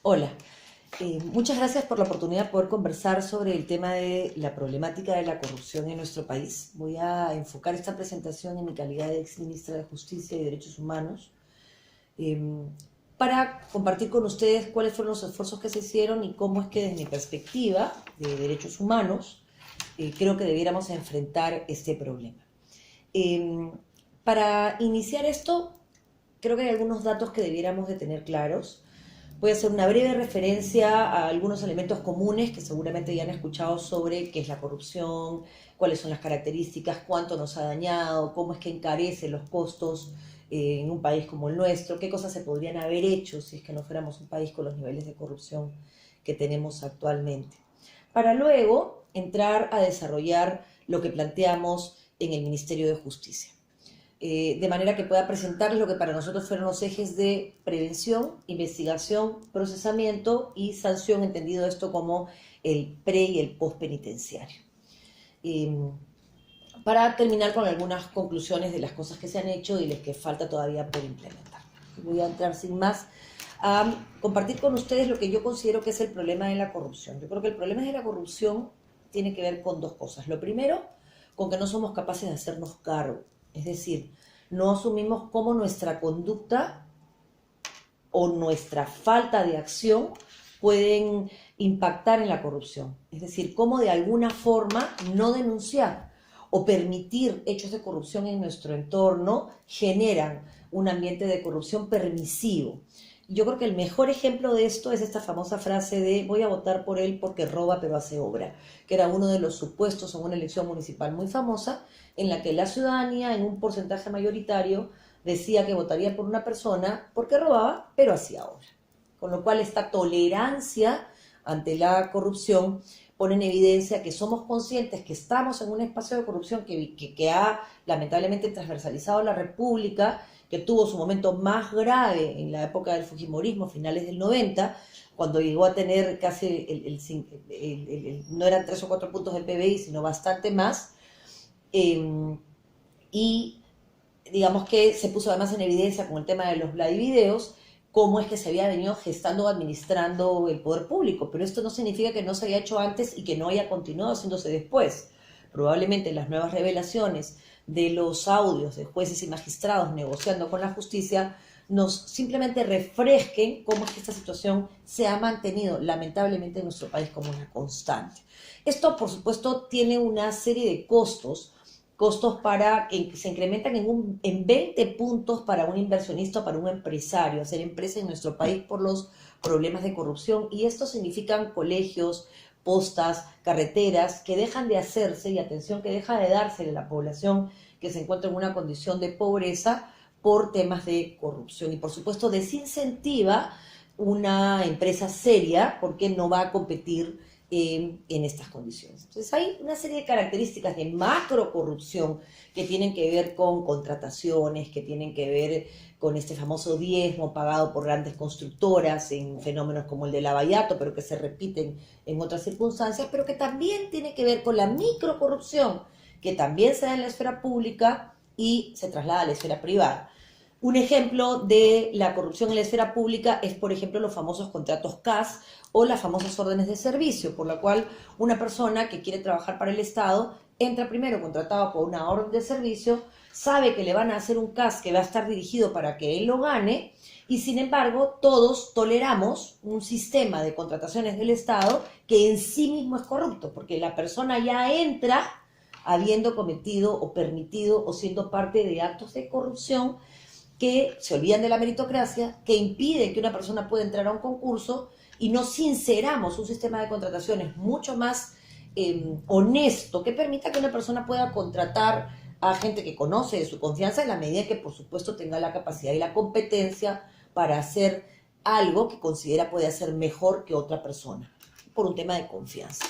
Hola, muchas gracias por la oportunidad de poder conversar sobre el tema de la problemática de la corrupción en nuestro país. Voy a enfocar esta presentación en mi calidad de ex ministra de Justicia y Derechos Humanos eh, para compartir con ustedes cuáles fueron los esfuerzos que se hicieron y cómo es que desde mi perspectiva de derechos humanos creo que debiéramos enfrentar este problema. Eh, para iniciar esto, creo que hay algunos datos que debiéramos de tener claros. Voy a hacer una breve referencia a algunos elementos comunes que seguramente ya han escuchado sobre qué es la corrupción, cuáles son las características, cuánto nos ha dañado, cómo es que encarece los costos en un país como el nuestro, qué cosas se podrían haber hecho si es que no fuéramos un país con los niveles de corrupción que tenemos actualmente. Para luego entrar a desarrollar lo que planteamos en el Ministerio de Justicia, de manera que pueda presentarles lo que para nosotros fueron los ejes de prevención, investigación, procesamiento y sanción, entendido esto como el pre y el post penitenciario. Eh, para terminar con algunas conclusiones de las cosas que se han hecho y las que falta todavía por implementar. Voy a entrar sin más a compartir con ustedes lo que yo considero que es el problema de la corrupción. Yo creo que el problema de la corrupción tiene que ver con dos cosas. Lo primero, con que no somos capaces de hacernos cargo. Es decir, no asumimos cómo nuestra conducta o nuestra falta de acción pueden impactar en la corrupción. Es decir, cómo de alguna forma no denunciar o permitir hechos de corrupción en nuestro entorno generan un ambiente de corrupción permisivo. Yo creo que el mejor ejemplo de esto es esta famosa frase de voy a votar por él porque roba pero hace obra, que era uno de los supuestos en una elección municipal muy famosa en la que la ciudadanía en un porcentaje mayoritario decía que votaría por una persona porque robaba pero hacía obra. Con lo cual esta tolerancia ante la corrupción pone en evidencia que somos conscientes que estamos en un espacio de corrupción que ha lamentablemente transversalizado la República, que tuvo su momento más grave en la época del Fujimorismo, finales del 90, cuando llegó a tener casi no eran 3 o 4 puntos del PBI, sino bastante más, y digamos que se puso además en evidencia con el tema de los Vladivideos, cómo es que se había venido gestando o administrando el poder público, pero esto no significa que no se haya hecho antes y que no haya continuado haciéndose después. Probablemente las nuevas revelaciones de los audios de jueces y magistrados negociando con la justicia nos simplemente refresquen cómo es que esta situación se ha mantenido lamentablemente en nuestro país como una constante. Esto, por supuesto, tiene una serie de costos para que se incrementan en 20 puntos para un inversionista, para un empresario, hacer empresa en nuestro país por los problemas de corrupción. Y esto significan colegios, postas, carreteras que dejan de hacerse y atención que deja de darse a la población que se encuentra en una condición de pobreza por temas de corrupción. Y por supuesto desincentiva una empresa seria porque no va a competir en estas condiciones. Entonces hay una serie de características de macro corrupción que tienen que ver con contrataciones, que tienen que ver con este famoso diezmo pagado por grandes constructoras en fenómenos como el de Lavallato, pero que se repiten en otras circunstancias, pero que también tiene que ver con la micro corrupción, que también se da en la esfera pública y se traslada a la esfera privada. Un ejemplo de la corrupción en la esfera pública es, por ejemplo, los famosos contratos CAS o las famosas órdenes de servicio, por la cual una persona que quiere trabajar para el Estado entra primero contratado por una orden de servicio, sabe que le van a hacer un CAS que va a estar dirigido para que él lo gane, y sin embargo todos toleramos un sistema de contrataciones del Estado que en sí mismo es corrupto, porque la persona ya entra habiendo cometido o permitido o siendo parte de actos de corrupción que se olvidan de la meritocracia, que impiden que una persona pueda entrar a un concurso y no sinceramos un sistema de contrataciones mucho más honesto que permita que una persona pueda contratar a gente que conoce de su confianza en la medida que por supuesto tenga la capacidad y la competencia para hacer algo que considera puede hacer mejor que otra persona, por un tema de confianza.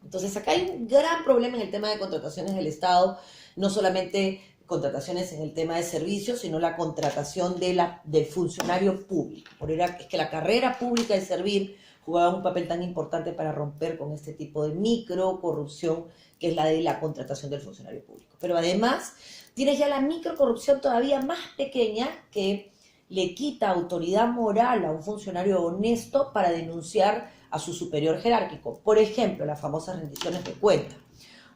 Entonces acá hay un gran problema en el tema de contrataciones del Estado, no solamente contrataciones en el tema de servicios, sino la contratación del funcionario público. Por era, es que la carrera pública de servir jugaba un papel tan importante para romper con este tipo de micro corrupción que es la de la contratación del funcionario público. Pero además tienes ya la micro corrupción todavía más pequeña, que le quita autoridad moral a un funcionario honesto para denunciar a su superior jerárquico. Por ejemplo, las famosas rendiciones de cuenta.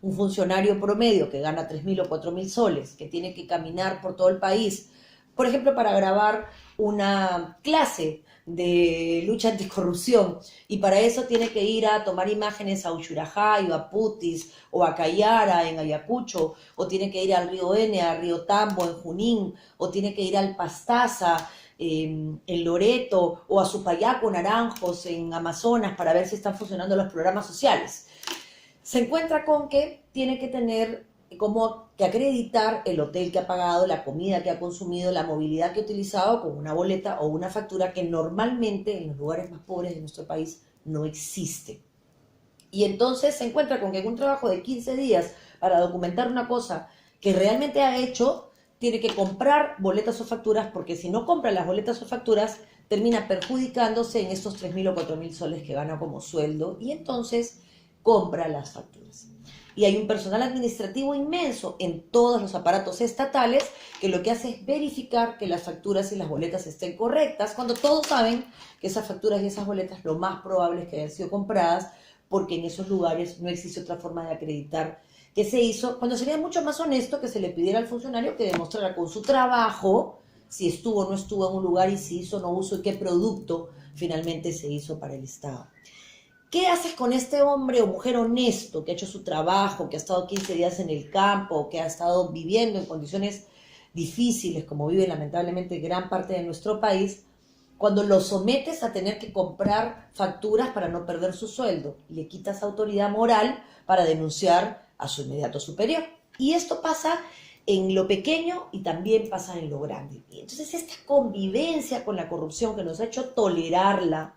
Un funcionario promedio que gana 3.000 o 4.000 soles, que tiene que caminar por todo el país, por ejemplo, para grabar una clase de lucha anticorrupción, y para eso tiene que ir a tomar imágenes a Uchurajay o a Putis o a Cayara en Ayacucho, o tiene que ir al río Ene, al río Tambo en Junín, o tiene que ir al Pastaza en Loreto, o a Supayaco, Naranjos en Amazonas, para ver si están funcionando los programas sociales. Se encuentra con que tiene que tener como que acreditar el hotel que ha pagado, la comida que ha consumido, la movilidad que ha utilizado con una boleta o una factura que normalmente en los lugares más pobres de nuestro país no existe. Y entonces se encuentra con que en un trabajo de 15 días para documentar una cosa que realmente ha hecho, tiene que comprar boletas o facturas, porque si no compra las boletas o facturas, termina perjudicándose en estos 3.000 o 4.000 soles que gana como sueldo, y entonces compra las facturas. Y hay un personal administrativo inmenso en todos los aparatos estatales que lo que hace es verificar que las facturas y las boletas estén correctas, cuando todos saben que esas facturas y esas boletas lo más probable es que hayan sido compradas, porque en esos lugares no existe otra forma de acreditar que se hizo, cuando sería mucho más honesto que se le pidiera al funcionario que demostrara con su trabajo si estuvo o no estuvo en un lugar, y si hizo o no uso, y qué producto finalmente se hizo para el Estado. ¿Qué haces con este hombre o mujer honesto que ha hecho su trabajo, que ha estado 15 días en el campo, que ha estado viviendo en condiciones difíciles, como vive lamentablemente gran parte de nuestro país, cuando lo sometes a tener que comprar facturas para no perder su sueldo? Le quitas autoridad moral para denunciar a su inmediato superior. Y esto pasa en lo pequeño y también pasa en lo grande. Y entonces esta convivencia con la corrupción que nos ha hecho tolerarla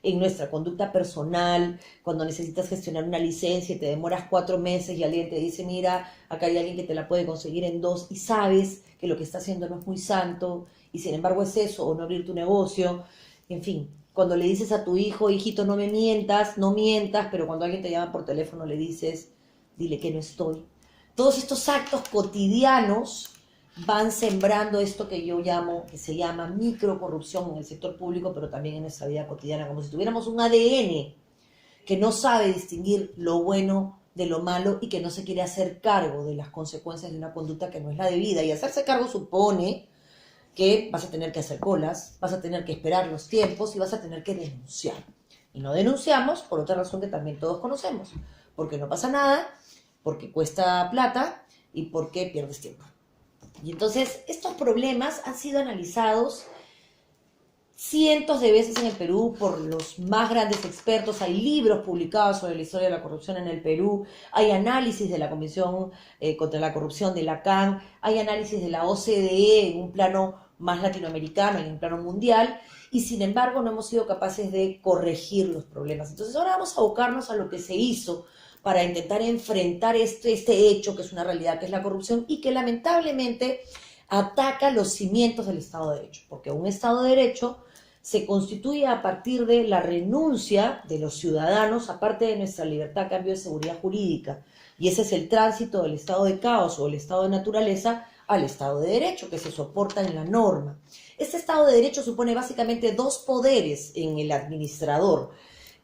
en nuestra conducta personal, cuando necesitas gestionar una licencia y te demoras 4 meses y alguien te dice, mira, acá hay alguien que te la puede conseguir en 2, y sabes que lo que está haciendo no es muy santo, y sin embargo es eso, o no abrir tu negocio, en fin. Cuando le dices a tu hijo, hijito, no me mientas, no mientas, pero cuando alguien te llama por teléfono le dices, dile que no estoy. Todos estos actos cotidianos van sembrando esto que yo llamo, que se llama microcorrupción en el sector público, pero también en nuestra vida cotidiana, como si tuviéramos un ADN que no sabe distinguir lo bueno de lo malo y que no se quiere hacer cargo de las consecuencias de una conducta que no es la debida. Y hacerse cargo supone que vas a tener que hacer colas, vas a tener que esperar los tiempos y vas a tener que denunciar. Y no denunciamos por otra razón que también todos conocemos, porque no pasa nada, porque cuesta plata y porque pierdes tiempo. Y entonces estos problemas han sido analizados cientos de veces en el Perú por los más grandes expertos. Hay libros publicados sobre la historia de la corrupción en el Perú, hay análisis de la Comisión contra la Corrupción de la CAN, hay análisis de la OCDE en un plano más latinoamericano, en un plano mundial, y sin embargo no hemos sido capaces de corregir los problemas. Entonces ahora vamos a abocarnos a lo que se hizo para intentar enfrentar este hecho, que es una realidad, que es la corrupción, y que lamentablemente ataca los cimientos del Estado de Derecho, porque un Estado de Derecho se constituye a partir de la renuncia de los ciudadanos, aparte de nuestra libertad a cambio de seguridad jurídica, y ese es el tránsito del estado de caos o el estado de naturaleza al Estado de Derecho, que se soporta en la norma. Este Estado de Derecho supone básicamente 2 poderes en el administrador.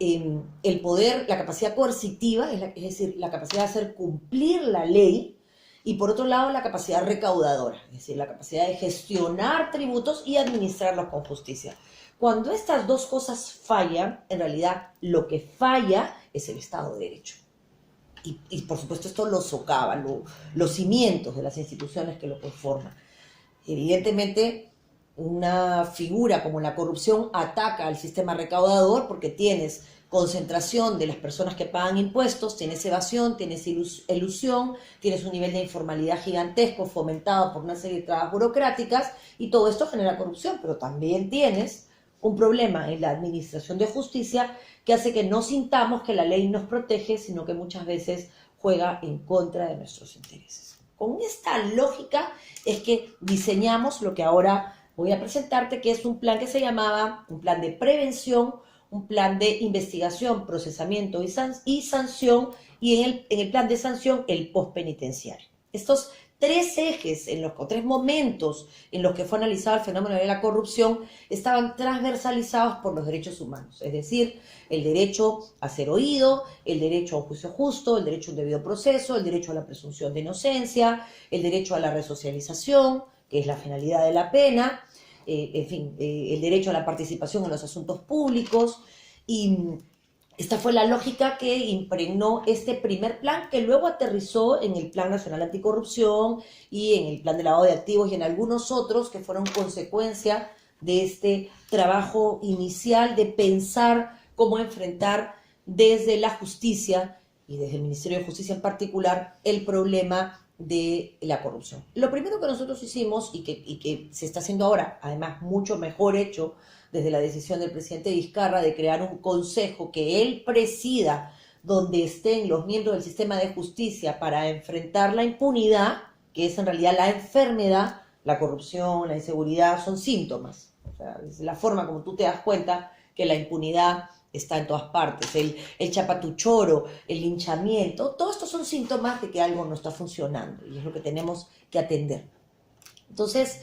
El poder, la capacidad coercitiva, es decir, la capacidad de hacer cumplir la ley, y por otro lado la capacidad recaudadora, es decir, la capacidad de gestionar tributos y administrarlos con justicia. Cuando estas 2 cosas fallan, en realidad lo que falla es el Estado de Derecho. Y por supuesto esto lo socava, los cimientos de las instituciones que lo conforman. Evidentemente, una figura como la corrupción ataca al sistema recaudador porque tienes concentración de las personas que pagan impuestos, tienes evasión, tienes elusión, tienes un nivel de informalidad gigantesco fomentado por una serie de trabas burocráticas, y todo esto genera corrupción. Pero también tienes un problema en la administración de justicia que hace que no sintamos que la ley nos protege, sino que muchas veces juega en contra de nuestros intereses. Con esta lógica es que diseñamos lo que ahora voy a presentarte, que es un plan que se llamaba un plan de prevención, un plan de investigación, procesamiento y sanción, y en el plan de sanción el postpenitenciario. Estos tres ejes, o tres momentos en los que fue analizado el fenómeno de la corrupción, estaban transversalizados por los derechos humanos, es decir, el derecho a ser oído, el derecho a un juicio justo, el derecho a un debido proceso, el derecho a la presunción de inocencia, el derecho a la resocialización, que es la finalidad de la pena, en fin, el derecho a la participación en los asuntos públicos. Y esta fue la lógica que impregnó este primer plan, que luego aterrizó en el Plan Nacional Anticorrupción y en el Plan de Lavado de Activos y en algunos otros que fueron consecuencia de este trabajo inicial de pensar cómo enfrentar desde la justicia y desde el Ministerio de Justicia en particular el problema de la corrupción. Lo primero que nosotros hicimos y que se está haciendo ahora, además mucho mejor hecho desde la decisión del presidente Vizcarra de crear un consejo que él presida, donde estén los miembros del sistema de justicia para enfrentar la impunidad, que es en realidad la enfermedad, la corrupción, la inseguridad, son síntomas. O sea, es la forma como tú te das cuenta que la impunidad está en todas partes, el chapatuchoro, el linchamiento, todo esto son síntomas de que algo no está funcionando y es lo que tenemos que atender. Entonces,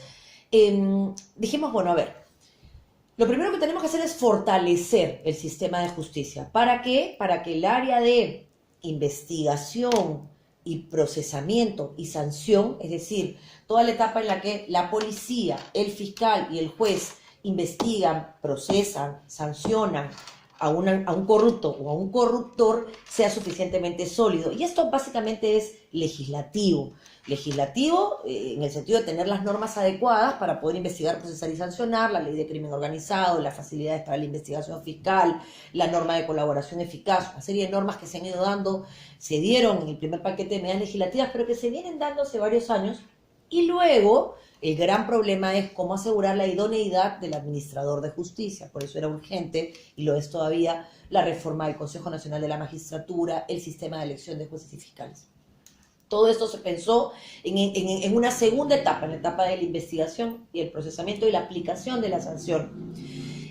dijimos, bueno, a ver, lo primero que tenemos que hacer es fortalecer el sistema de justicia. ¿Para qué? Para que el área de investigación y procesamiento y sanción, es decir, toda la etapa en la que la policía, el fiscal y el juez investigan, procesan, sancionan a un corrupto o a un corruptor, sea suficientemente sólido. Y esto básicamente es legislativo. Legislativo en el sentido de tener las normas adecuadas para poder investigar, procesar y sancionar, la ley de crimen organizado, las facilidades para la investigación fiscal, la norma de colaboración eficaz, una serie de normas que se han ido dando, se dieron en el primer paquete de medidas legislativas, pero que se vienen dando hace varios años. Y luego el gran problema es cómo asegurar la idoneidad del administrador de justicia. Por eso era urgente, y lo es todavía, la reforma del Consejo Nacional de la Magistratura, el sistema de elección de jueces y fiscales. Todo esto se pensó en una segunda etapa, en la etapa de la investigación y el procesamiento y la aplicación de la sanción.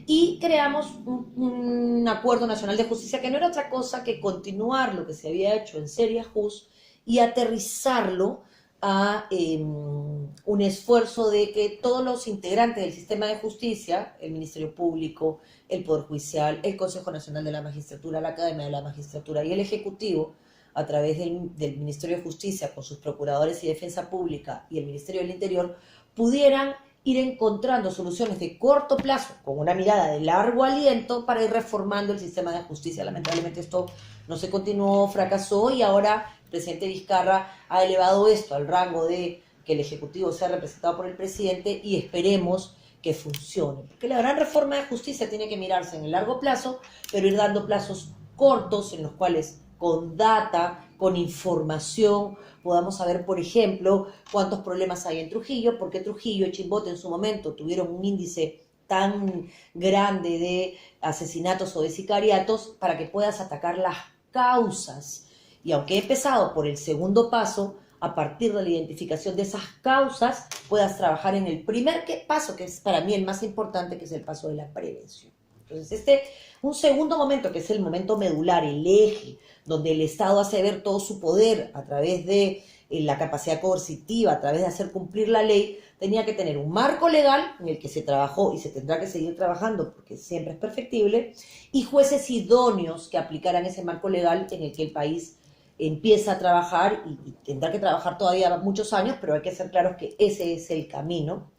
Y creamos un acuerdo nacional de justicia que no era otra cosa que continuar lo que se había hecho en Seria Jus y aterrizarlo a un esfuerzo de que todos los integrantes del sistema de justicia, el Ministerio Público, el Poder Judicial, el Consejo Nacional de la Magistratura, la Academia de la Magistratura y el Ejecutivo, a través del Ministerio de Justicia, con sus procuradores y defensa pública y el Ministerio del Interior, pudieran ir encontrando soluciones de corto plazo, con una mirada de largo aliento, para ir reformando el sistema de justicia. Lamentablemente esto no se continuó, fracasó, y ahora el presidente Vizcarra ha elevado esto al rango de que el Ejecutivo sea representado por el presidente, y esperemos que funcione. Porque la gran reforma de justicia tiene que mirarse en el largo plazo, pero ir dando plazos cortos en los cuales con data, con información, podamos saber, por ejemplo, cuántos problemas hay en Trujillo, por qué Trujillo y Chimbote en su momento tuvieron un índice tan grande de asesinatos o de sicariatos, para que puedas atacar las causas. Y aunque he empezado por el segundo paso, a partir de la identificación de esas causas, puedas trabajar en el primer paso, que es para mí el más importante, que es el paso de la prevención. Entonces, un segundo momento, que es el momento medular, el eje, donde el Estado hace ver todo su poder a través de la capacidad coercitiva, a través de hacer cumplir la ley, tenía que tener un marco legal en el que se trabajó y se tendrá que seguir trabajando, porque siempre es perfectible, y jueces idóneos que aplicaran ese marco legal en el que el país empieza a trabajar, y tendrá que trabajar todavía muchos años, pero hay que ser claros que ese es el camino,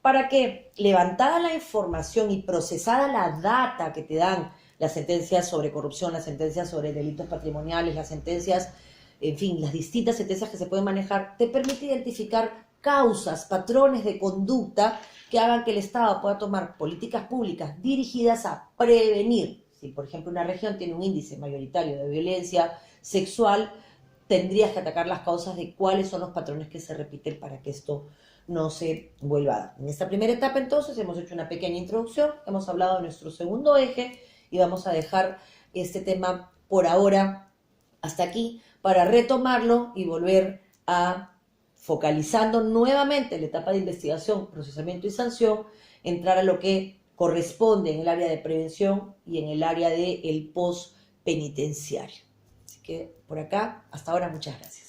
para que, levantada la información y procesada la data que te dan las sentencias sobre corrupción, las sentencias sobre delitos patrimoniales, las sentencias, en fin, las distintas sentencias que se pueden manejar, te permite identificar causas, patrones de conducta que hagan que el Estado pueda tomar políticas públicas dirigidas a prevenir. Si, por ejemplo, una región tiene un índice mayoritario de violencia sexual, tendrías que atacar las causas de cuáles son los patrones que se repiten para que esto no se vuelva a dar. En esta primera etapa, entonces, hemos hecho una pequeña introducción, hemos hablado de nuestro segundo eje, y vamos a dejar este tema por ahora hasta aquí, para retomarlo y volver a, focalizando nuevamente la etapa de investigación, procesamiento y sanción, entrar a lo que corresponde en el área de prevención y en el área del post penitenciario. Así que por acá, hasta ahora, muchas gracias.